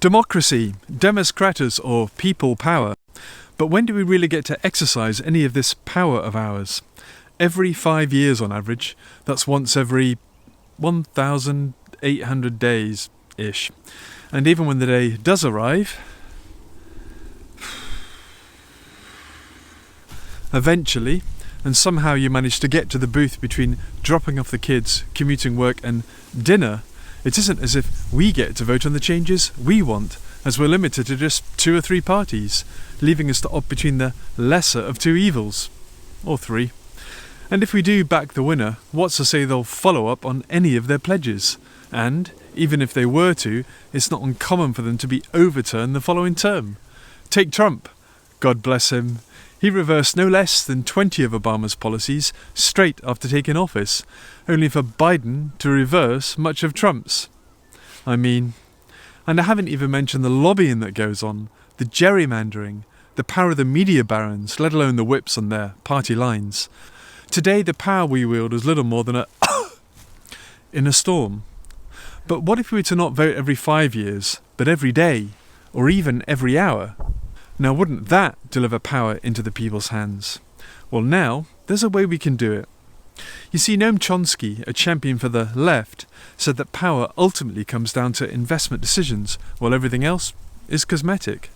Democracy, Demoskratos or people power. But when do we really get to exercise any of this power of ours? Every 5 years on average. That's once every 1,800 days-ish. And even when the day does arrive, eventually, and somehow you manage to get to the booth between dropping off the kids, commuting work and dinner, it isn't as if we get to vote on the changes we want, as we're limited to just 2 or 3 parties, leaving us to opt between the lesser of 2 evils. Or 3. And if we do back the winner, what's to say they'll follow up on any of their pledges? And, even if they were to, it's not uncommon for them to be overturned the following term. Take Trump. God bless him. He reversed no less than 20 of Obama's policies straight after taking office, only for Biden to reverse much of Trump's. And I haven't even mentioned the lobbying that goes on, the gerrymandering, the power of the media barons, let alone the whips on their party lines. Today the power we wield is little more than a in a storm. But what if we were to not vote every 5 years, but every day, or even every hour? Now wouldn't that deliver power into the people's hands? Well now, there's a way we can do it. You see, Noam Chomsky, a champion for the left, said that power ultimately comes down to investment decisions, while everything else is cosmetic.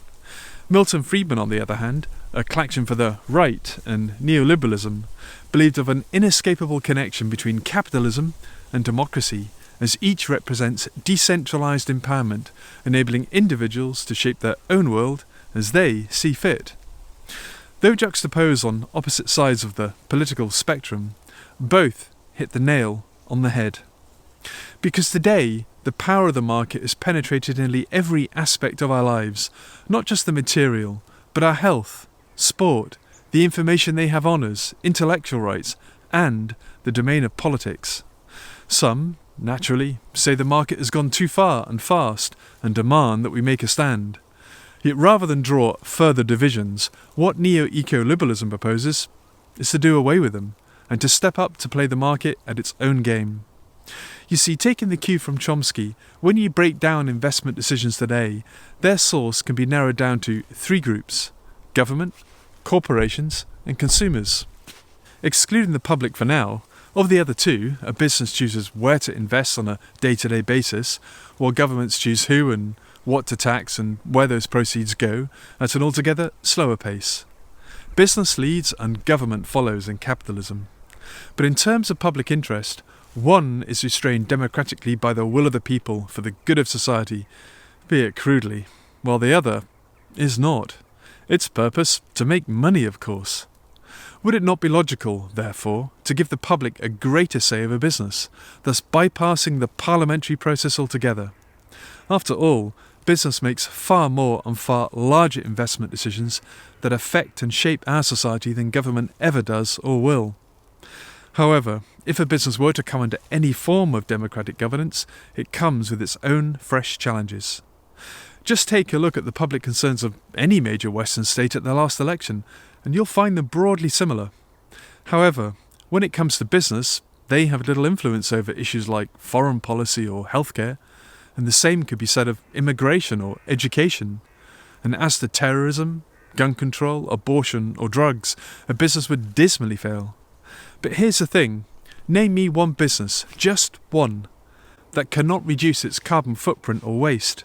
Milton Friedman, on the other hand, a claction for the right and Neo-Liberalism, believed of an inescapable connection between capitalism and democracy, as each represents decentralised empowerment, enabling individuals to shape their own world as they see fit. Though juxtaposed on opposite sides of the political spectrum, both hit the nail on the head. Because today, the power of the market has penetrated nearly every aspect of our lives, not just the material, but our health, sport, the information they have on us, intellectual rights, and the domain of politics. Some, naturally, say the market has gone too far and fast and demand that we make a stand. Yet rather than draw further divisions, what Neo-Eco-liberalism proposes is to do away with them and to step up to play the market at its own game. You see, taking the cue from Chomsky, when you break down investment decisions today, their source can be narrowed down to 3 groups: government, corporations and consumers. Excluding the public for now, of the other 2, a business chooses where to invest on a day-to-day basis, while governments choose who and what to tax and where those proceeds go at an altogether slower pace. Business leads and government follows in capitalism. But in terms of public interest, one is restrained democratically by the will of the people for the good of society, be it crudely, while the other is not. Its purpose to make money, of course. Would it not be logical, therefore, to give the public a greater say over business, thus bypassing the parliamentary process altogether? After all, business makes far more and far larger investment decisions that affect and shape our society than government ever does or will. However, if a business were to come under any form of democratic governance, it comes with its own fresh challenges. Just take a look at the public concerns of any major Western state at their last election, and you'll find them broadly similar. However, when it comes to business, they have little influence over issues like foreign policy or healthcare, and the same could be said of immigration or education. And as to terrorism, gun control, abortion or drugs, a business would dismally fail. But here's the thing, name me one business, just one, that cannot reduce its carbon footprint or waste.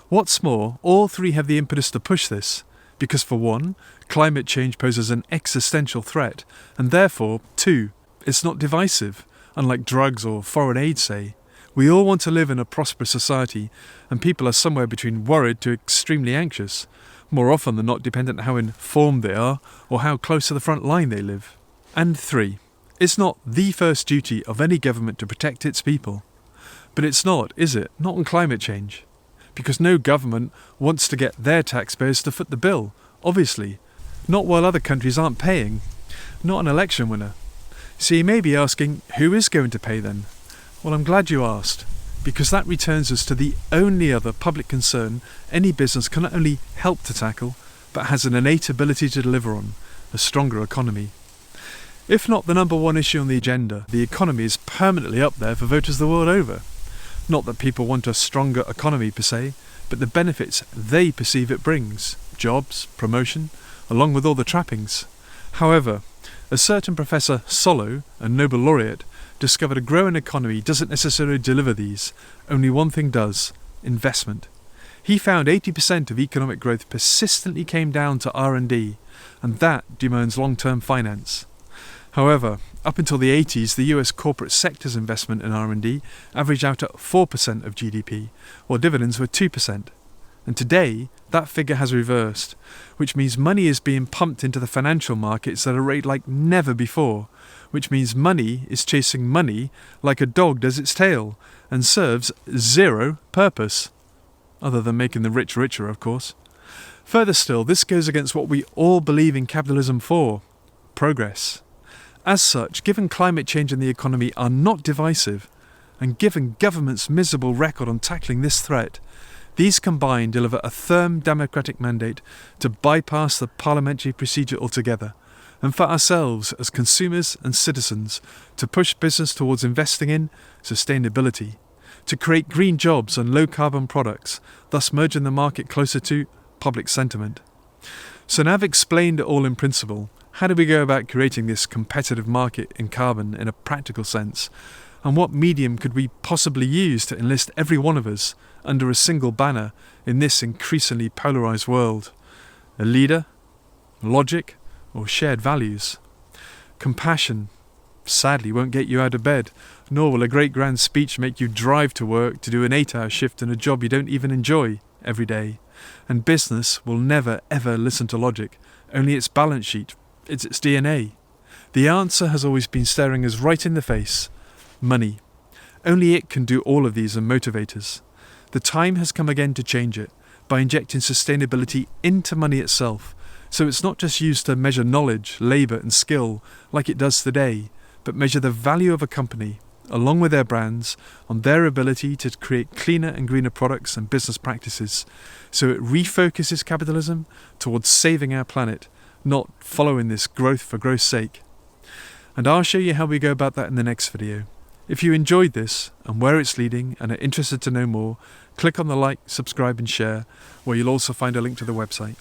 What's more, all 3 have the impetus to push this, because for 1, climate change poses an existential threat, and therefore, 2, it's not divisive, unlike drugs or foreign aid, say. We all want to live in a prosperous society, and people are somewhere between worried to extremely anxious, more often than not dependent on how informed they are or how close to the front line they live. And 3, it's not the first duty of any government to protect its people. But it's not, is it? Not on climate change. Because no government wants to get their taxpayers to foot the bill, obviously. Not while other countries aren't paying. Not an election winner. So you may be asking, who is going to pay then? Well, I'm glad you asked, because that returns us to the only other public concern any business can not only help to tackle, but has an innate ability to deliver on, a stronger economy. If not the number 1 issue on the agenda, the economy is permanently up there for voters the world over. Not that people want a stronger economy per se, but the benefits they perceive it brings: jobs, promotion, along with all the trappings. However, a certain Professor Solow, a Nobel laureate, discovered a growing economy doesn't necessarily deliver these. Only one thing does: investment. He found 80% of economic growth persistently came down to R&D, and that demands long-term finance. However, up until the 80s, the US corporate sector's investment in R&D averaged out at 4% of GDP, while dividends were 2%. And today, that figure has reversed, which means money is being pumped into the financial markets at a rate like never before, which means money is chasing money like a dog does its tail, and serves zero purpose, other than making the rich richer, of course. Further still, this goes against what we all believe in capitalism for: progress. As such, given climate change and the economy are not divisive, and given government's miserable record on tackling this threat, these combined deliver a firm democratic mandate to bypass the parliamentary procedure altogether, and for ourselves as consumers and citizens to push business towards investing in sustainability, to create green jobs and low-carbon products, thus merging the market closer to public sentiment. So now I've explained it all in principle. How do we go about creating this competitive market in carbon in a practical sense? And what medium could we possibly use to enlist every one of us under a single banner in this increasingly polarised world? A leader? Logic? Or shared values? Compassion, sadly, won't get you out of bed, nor will a great grand speech make you drive to work to do an 8-hour shift in a job you don't even enjoy every day. And business will never ever listen to logic, only its balance sheet. It's its DNA. The answer has always been staring us right in the face: money. Only it can do all of these and motivate us. The time has come again to change it, by injecting sustainability into money itself, so it's not just used to measure knowledge, labour and skill like it does today, but measure the value of a company, along with their brands, on their ability to create cleaner and greener products and business practices, so it refocuses capitalism towards saving our planet, not following this growth for growth's sake. And I'll show you how we go about that in the next video. If you enjoyed this and where it's leading and are interested to know more, click on the like, subscribe and share, where you'll also find a link to the website.